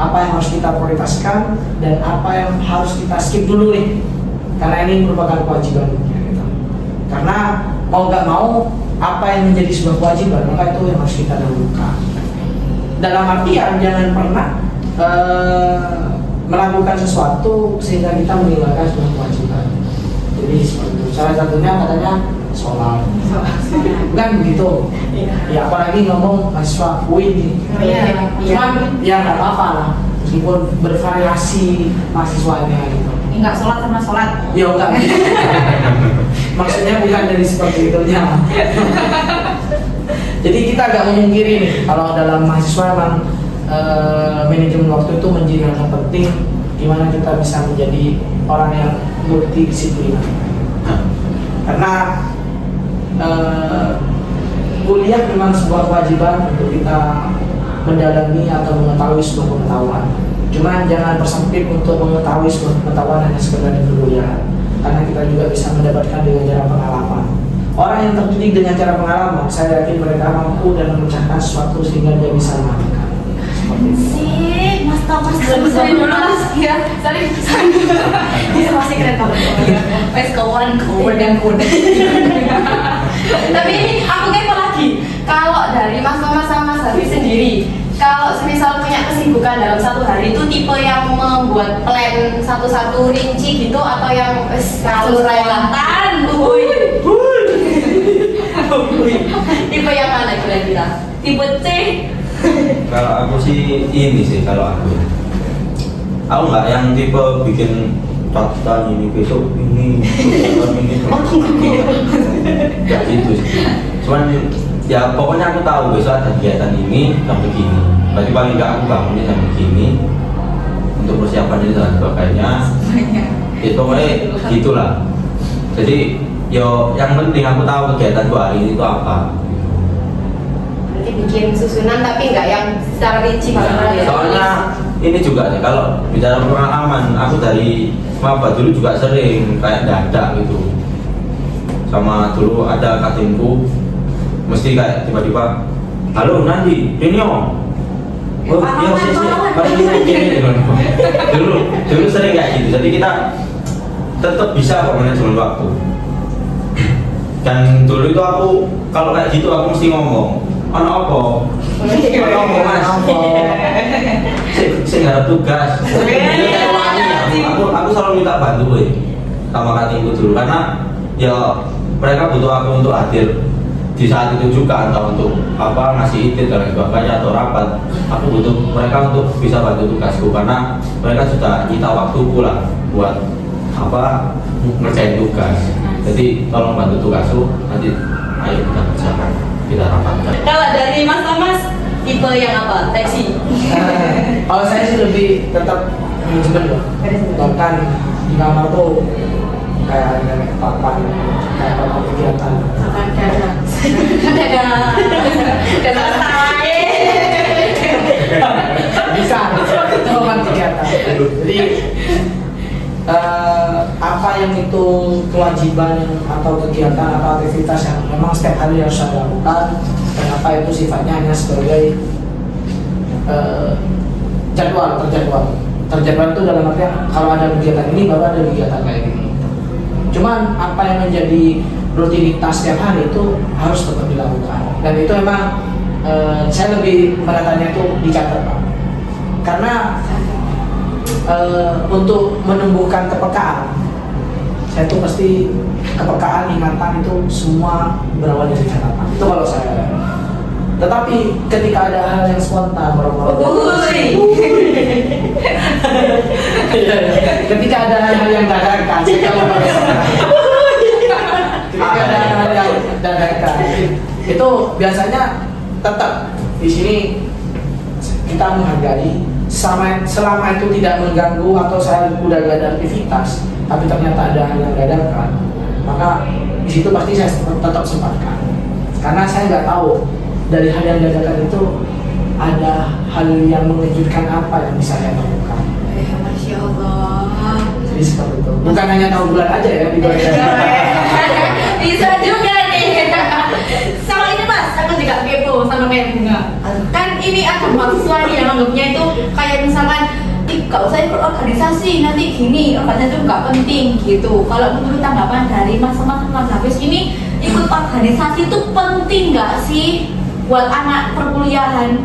Apa yang harus kita prioritaskan dan apa yang harus kita skip dulu nih. Karena ini merupakan kewajiban gitu. Karena mau nggak mau apa yang menjadi sebuah kewajiban maka itu yang harus kita dahulukan. Dalam artian jangan pernah melakukan sesuatu sehingga kita meninggalkan sebuah kewajiban. Jadi seperti itu. Salah satunya katanya sholat. Kan begitu. Ya apalagi ngomong mahasiswa UI nih. Cuman ya nggak apa-apa lah. Meskipun bervariasi mahasiswanya gitu. Enggak sholat sama sholat. Ya enggak. Maksudnya bukan dari seperti itunya. Jadi kita agak memungkiri nih kalau dalam mahasiswa memang manajemen waktu itu menjadi hal penting. Gimana kita bisa menjadi orang yang multidisipliner. Karena kuliah memang sebuah kewajiban untuk kita mendalami atau mengetahui sebuah pengetahuan. Cuman jangan persempit untuk mengetahui sebuah pengetahuan hanya sekedar di kuliah, karena kita juga bisa mendapatkan dengan cara pengalaman. Orang yang terdidik dengan cara pengalaman, saya yakin mereka mampu dan memecahkan sesuatu sehingga dia bisa melakukan. Sih, Mas Thomas sorry dulu Mas. Ya, sorry. Dia masih keren banget. Iya. Wes kawan dan kode. Tapi ini aku kepo lagi. Kalau dari Mas Thomas sama Mas Hafiz sendiri, kalau semisal punya kesibukan dalam satu hari itu tipe yang membuat plan satu-satu rinci gitu atau yang kalau lewatan, tipe yang mana kira-kira? Tipe C? Kalau aku sih ini sih kalau aku nggak yang tipe bikin catatan ini besok ini nggak gitu sih. Cuman ya pokoknya aku tahu besok ada kegiatan ini jam begini. Berarti paling nggak aku bangunnya jam begini untuk persiapan ini dan sebagainya. Itu pokoknya gitulah. Jadi yo yang penting aku tahu kegiatanku hari ini itu apa. Bikin susunan tapi nggak yang secara rinci banget ya. Soalnya ini juga sih, kalau bicara pengalaman, aku dari maba dulu juga sering kayak dadak gitu. Sama dulu ada katingku, mesti kayak tiba-tiba, halo Nandi, ini om. Oh iya sih, mari ini. Dulu sering kayak gitu, jadi kita tetap bisa kok manajemen waktu. Dan dulu itu aku kalau kayak gitu aku mesti ngomong, ono apa? Ono apa mas? Saya nggak ada tugas. Aku selalu minta bantu sama katingku dulu karena ya mereka butuh aku untuk hadir di saat itu juga, entah untuk apa ngasih ide dan sebagainya atau rapat. Aku butuh mereka untuk bisa bantu tugasku karena mereka sudah nyita waktuku lah buat apa ngerjain tugas. Jadi tolong bantu tugasku, nanti ayo kita kerjakan, kita rapatkan. Kalau dari Mas Thomas, tipe yang apa? Teksi? Kalau saya sih lebih tetap manajemen loh. Bahkan di kamar tuh kayak ada papan kegiatan. Akan ada Bisa papan kegiatan. Jadi apa yang itu kewajiban atau kegiatan atau aktivitas yang memang setiap hari harus saya lakukan, dan apa itu sifatnya hanya sebagai terjadwal itu dalam artian kalau ada kegiatan ini baru ada kegiatan kayak gini. Cuman apa yang menjadi rutinitas setiap hari itu harus tetap dilakukan, dan itu memang saya lebih menatanya itu dicatat Pak, karena untuk menumbuhkan kepekaan, saya tuh pasti kepekaan, ingatan itu semua berawal dari catatan. Itu kalau saya. Tetapi ketika ada hal yang spontan, ketika ada hal yang dadakan, ketika ada hal yang dadakan, itu biasanya tetap di sini kita menghargai. Selama itu tidak mengganggu atau saya udah gak ada aktivitas, tapi ternyata ada hal yang dadakan, maka di situ pasti saya tetap sempatkan, karena saya nggak tahu dari hal yang dadakan itu ada hal yang mengejutkan apa yang bisa saya lakukan. Masya Allah. Jadi seperti itu. Bukan hanya tahu bulan aja ya di bulan. Bisa juga nih. Sama ini Mas, aku juga kepo sama kayak Bunga. Kan ini ada mahasiswa nih yang anggapnya itu kayak misalkan gak usah ikut organisasi, nanti gini, organisasi itu gak penting gitu. Kalau menurut tanggapan dari Mas Hafiz ini, ikut organisasi itu penting gak sih buat anak perkuliahan?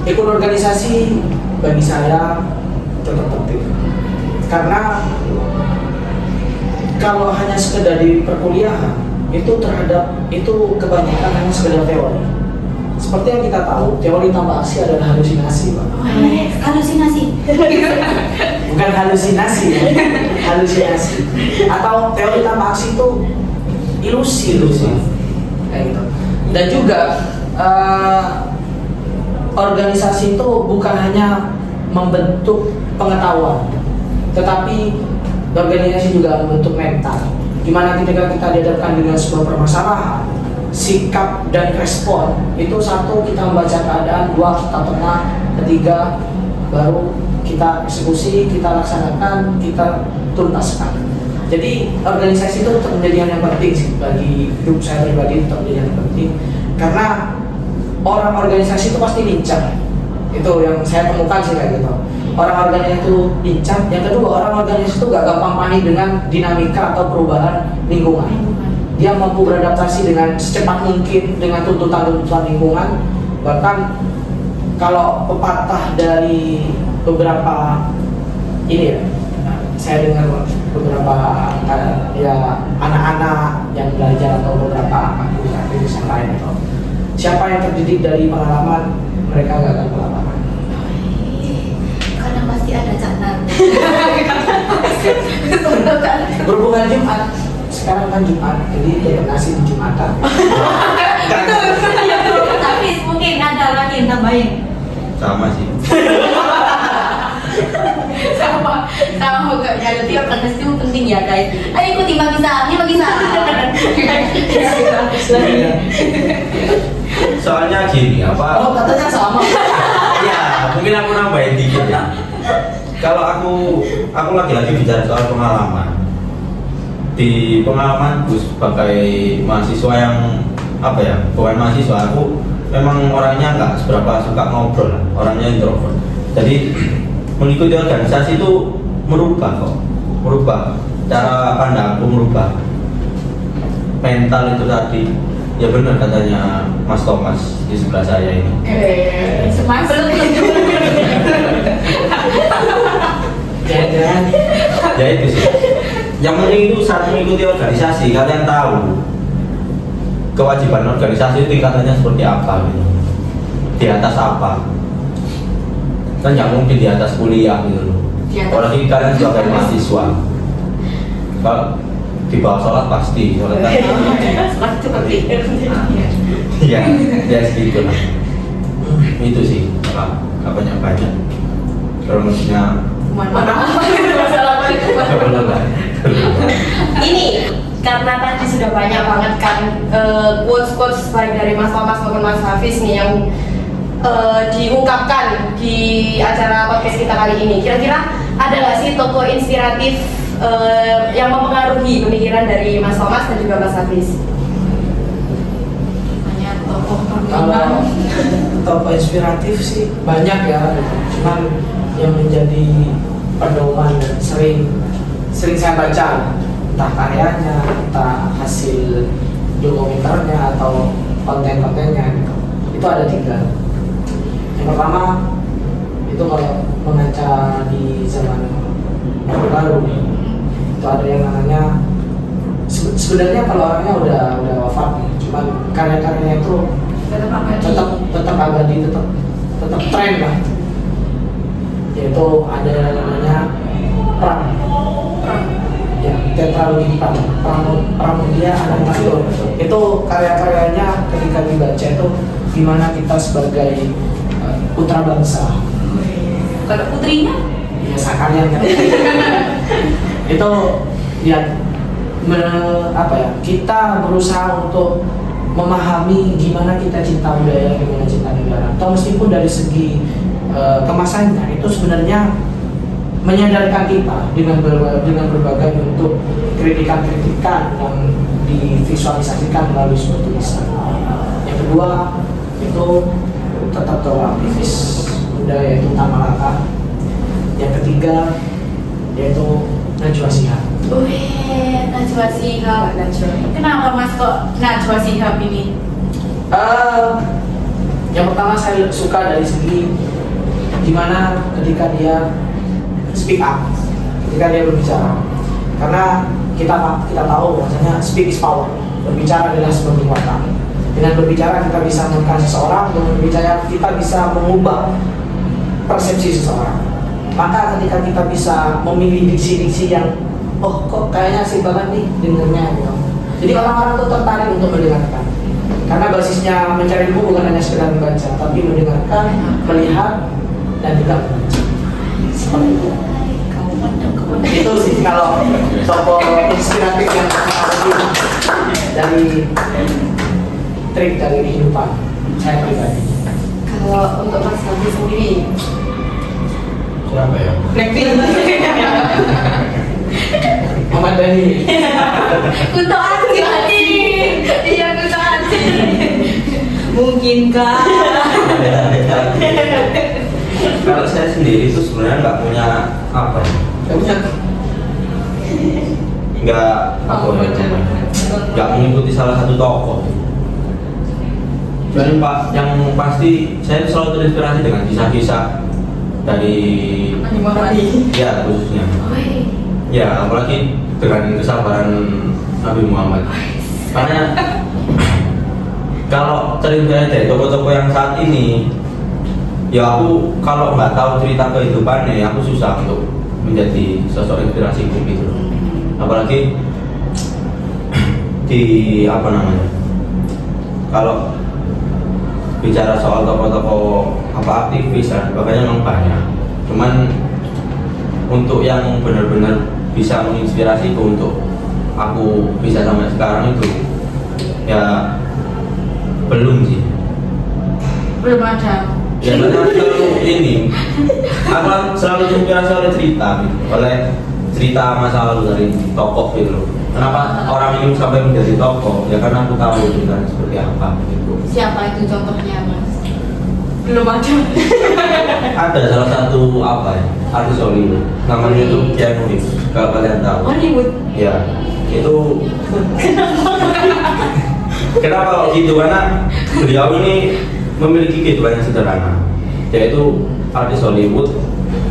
Ikut organisasi bagi saya tetap penting, karena kalau hanya sekedar di perkuliahan itu kebanyakan hanya sekedar teori. Seperti yang kita tahu, teori tambah aksi adalah halusinasi, Pak. Halusinasi. Bukan halusinasi, ya. Halusinasi. Atau teori tambah aksi itu ilusi. Kayak gitu. Dan juga organisasi itu bukan hanya membentuk pengetahuan, tetapi organisasi juga membentuk mental. Dimana ketika kita dihadapkan dengan sebuah permasalahan, sikap dan respon itu satu, kita membaca keadaan, dua, kita tenang, ketiga baru kita eksekusi, kita laksanakan, kita tuntaskan. Jadi organisasi itu tetap menjadi hal yang penting sih bagi hidup saya pribadi, tetap menjadi hal yang penting, karena orang organisasi itu pasti lincah. Itu yang saya temukan sih kayak gitu. Orang organisasi itu lincah. Yang kedua, orang organisasi itu gak gampang panik dengan dinamika atau perubahan lingkungan. Dia mampu beradaptasi dengan secepat mungkin dengan tuntutan-tuntutan lingkungan. Bahkan kalau pepatah dari beberapa ini ya, saya dengar beberapa ya anak-anak yang belajar atau beberapa aktivis yang lain atau siapa yang terdidik dari pengalaman, mereka gak akan kelaparan. Karena pasti ada catat. Berhubungan Jumat, sekarang kan Jumat, jadi kayak nasi di Jumatan. Tapi mungkin ada lagi yang tambahin. Sama sih. sama pokoknya. Jadi organisasi itu penting ya guys. Ayo ikuti Magisa, ini Magisa. Soalnya gini apa? Oh, katanya sama. Ya, mungkin aku kalau aku lagi-lagi bicara soal pengalaman. Di pengalamanku sebagai mahasiswa yang bukan mahasiswa, aku memang orangnya nggak seberapa suka ngobrol, orangnya introvert. Jadi mengikuti organisasi itu merubah cara pandangku, merubah mental itu tadi. Ya benar katanya Mas Thomas di sebelah saya ini. Mas Jangan-jangan Ya itu sih. Yang penting itu saat mengikuti organisasi kalian tahu kewajiban organisasi itu tingkatannya seperti apa gitu. Di atas apa? Kan nggak mungkin di atas kuliah gitu loh. Apalagi kalian sebagai mahasiswa. Kalau di bawah sholat pasti sholat kan. Iya, ya segitu lah. Itu sih, nggak banyak. Kalau maksudnya ini karena tadi sudah banyak banget kan quotes baik dari Mas Thomas maupun Mas Hafiz nih yang diungkapkan di acara podcast kita kali ini. Kira-kira ada nggak sih tokoh inspiratif yang mempengaruhi pemikiran dari Mas Thomas dan juga Mas Hafiz? Banyak tokoh kalau tokoh inspiratif sih banyak ya, cuman yang menjadi pedoman dan sering saya baca, entah karyanya, entah hasil dokumenternya atau konten-kontennya gitu. Itu ada 3. Yang pertama itu kalau mengaca di zaman Orde Baru itu ada yang namanya sebenarnya kalau orangnya udah wafat nih, cuman karya-karyanya itu tetap abadi, tetap tren lah. Yaitu ada yang namanya Pram ya, tetralogi Pramudia Anantatur. Itu karya-karyanya ketika dibaca itu gimana kita sebagai putra bangsa. Kalau putrinya? Ya sekalian kan. Itu ya kita berusaha untuk memahami gimana kita cinta budaya, gimana cinta negara. Atau meskipun dari segi kemasannya itu sebenarnya menyadarkan kita dengan berbagai bentuk kritikan-kritikan yang divisualisasikan melalui sebuah tulisan. Yang kedua itu tetap tokoh aktivis muda yaitu Tama Laka. Yang ketiga yaitu Najwa Shihab. Najwa Shihab. Kenapa Mas kok Najwa Shihab ini? Yang pertama saya suka dari segi gimana ketika dia speak up, ketika dia berbicara. Karena kita tahu bahwasanya speak is power. Berbicara adalah sebuah kekuatan. Dengan berbicara kita bisa mengangkat seseorang, dengan berbicara kita bisa mengubah persepsi seseorang. Maka ketika kita bisa memilih diksi-diksi yang kok kayaknya asik banget nih dengernya gitu. Jadi orang-orang tuh tertarik untuk mendengarkan. Karena basisnya mencari ilmu bukan hanya sekedar membaca, tapi mendengarkan, melihat, dan juga membaca. Seperti itu. Itu sih kalau tokoh inspiratif yang dari trik dari kehidupan saya pribadi. Kalau untuk Mas Hafiz sendiri, siapa ya? Blackpink. Muhammad Dhani. Kunto Aji. Iya, Kunto Aji. Mungkinkah? Kalau saya sendiri itu sebenarnya nggak punya apa ya? Nggak mengikuti salah satu tokoh. Jadi Pak, yang pasti saya selalu terinspirasi dengan kisah-kisah dari ya khususnya. Ya apalagi dengan kesabaran Nabi Muhammad. Karena kalau terinspirasi dari tokoh-tokoh yang saat ini, ya aku kalau nggak tahu cerita kehidupannya, aku susah untuk menjadi sosok inspirasi gitu. Apalagi di kalau bicara soal tokoh-tokoh aktivis dan sebagainya memang banyak. Cuman untuk yang benar-benar bisa menginspirasiku untuk aku bisa sampai sekarang itu ya belum sih. Belum ada. Biasanya selalu ini, aku selalu terinspirasi oleh cerita, gitu. Oleh cerita masa lalu dari tokoh gitu. Kenapa orang ini sampai menjadi tokoh? Ya karena aku tahu ceritanya seperti apa gitu. Siapa itu contohnya mas? Belum ada. Ada salah satu apa ya, artis Hollywood, namanya itu Keanu Reeves. Kalau kalian tahu. Hollywood. Ya, itu. Kenapa gitu? Karena beliau ini memiliki kehidupan yang sederhana, yaitu artis Hollywood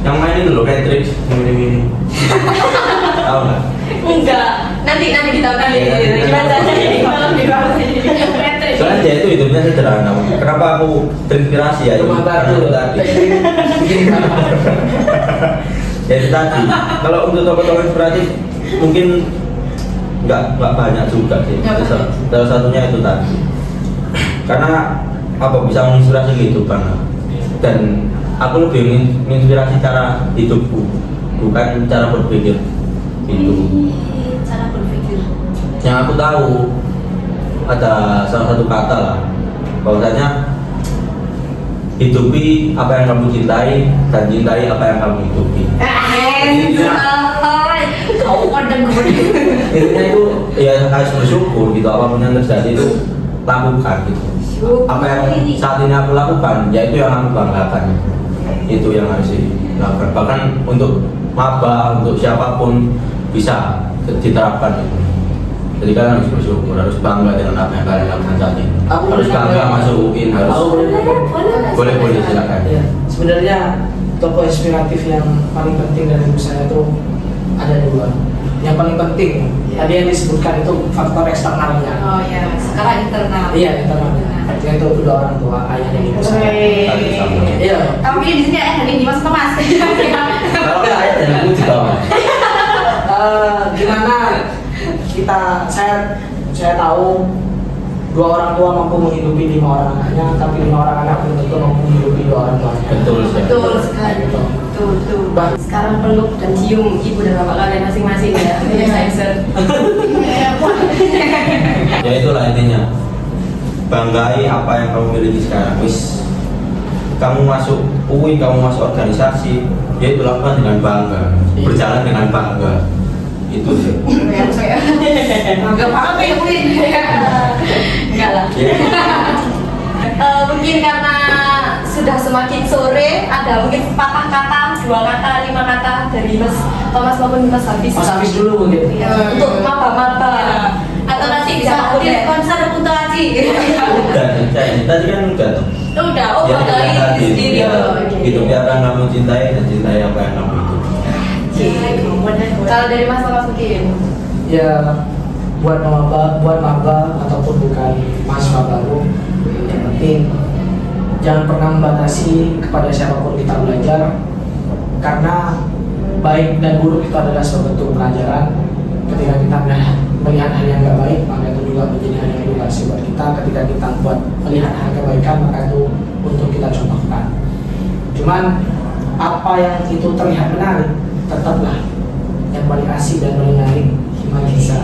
yang mainin loh Matrix ini. Tahu nggak? Enggak. Nanti kita akan Soalnya dia itu hidupnya sederhana. Kenapa aku terinspirasi ya? Rumah baru tadi. Jadi tadi, kalau untuk tokoh-tokoh inspiratif mungkin nggak banyak juga sih. Salah satunya itu tadi. Karena apa bisa menginspirasi kehidupan dan aku lebih menginspirasi cara hidupku, bukan cara berpikir itu. Cara berpikir. Yang aku tahu ada salah satu kata lah, bahwasanya hidupi apa yang kamu cintai dan cintai apa yang kamu hidupi. Kau pandang Intinya itu ya harus bersyukur gitu, apapun yang terjadi itu lakukan gitu. Apa yang saat ini aku lakukan, ya itu yang aku banggakan. Itu yang harus dilakukan. Bahkan untuk maba, untuk siapapun bisa diterapkan itu. Jadi kalian harus bersyukur, harus bangga dengan apa yang kalian lakukan saat ini. Aku Harus bangga masuk UIN, harus boleh silakan. Ya, sebenarnya tokoh inspiratif yang paling penting dari hidup saya itu ada dua. Yang paling penting tadi yang disebutkan itu faktor eksternalnya. Oh ya, sekarang internal. Iya, internal. Yaitu kedua orang tua, ayah dan ibu saya. Iya. Kamu pilih di sini ayah dan ibu mas Thomas. Kalau ada ayat dan aku juga. Gimana saya tahu dua orang tua mampu menghidupi 5 orang anaknya, tapi 5 orang anak belum tentu mampu menghidupi 2 orang tuanya. Betul sekali. Betul sekali. Betul. Sekarang peluk dan cium ibu dan bapak kalian masing-masing ya. Ini sensor. Ya itulah intinya. Banggai apa yang kamu miliki sekarang. Wis, kamu masuk UI, kamu masuk organisasi, ya itu lakukan dengan bangga, berjalan dengan bangga. Itu sih. Enggak apa-apa ya Win. Enggak lah. Mungkin karena sudah semakin sore, ada mungkin patah kata, 2 kata, 5 kata dari Mas Thomas maupun Mas Hafiz. Mas Hafiz dulu mungkin. Untuk maba-maba. Atau nanti bisa hadir konser Kunto Aji. Tadi kan udah. Udah, oh Ya, banggain tadi. sendiri. Hidup apa yang kamu cintai dan cintai apa yang kamu hidup. Kalau dari Mas Thomas mungkin. Ya buat maba ataupun bukan mahasiswa baru, yang penting jangan pernah membatasi kepada siapapun kita belajar, karena baik dan buruk itu adalah suatu bentuk pelajaran. Ketika kita melihat hal yang gak baik, maka itu juga menjadi hal yang edukasi buat kita. Ketika kita melihat hal kebaikan, maka itu untuk kita contohkan. Cuman apa yang itu terlihat menarik, tetaplah yang paling asik dan paling menarik Himalisa.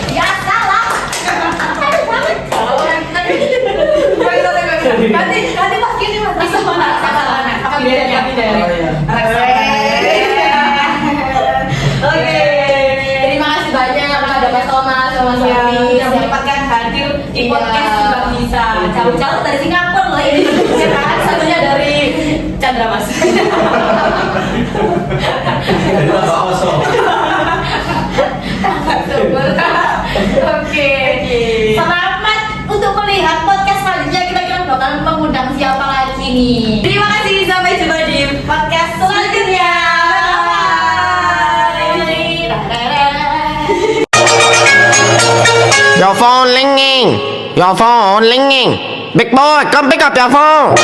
Ya salah. Nanti pas gini mas. Bisa mana? Kabinetnya. Oke. Terima kasih banyak kepada Mas Thomas sama Mas Hafiz yang menyempatkan hadir di podcast juga bisa. Jauh-jauh dari Singapura loh ini. Kan satunya dari Chandra Mas. Jadi apa kosong? Oke. Selamat untuk melihat podcast selanjutnya, kita bakal mengundang siapa lagi nih. Terima kasih, sampai jumpa di podcast selanjutnya. Your phone ringing. Your phone ringing. Big boy, come pick up your phone.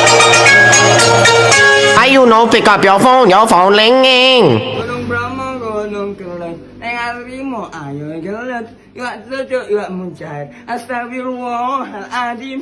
You know, pick up your phone. Your phone ringing. Gunung Bromo, gunung kelet, Engarimo, ayo gelet, yuk sejuk, yuk muncai, astagfirullahaladzim.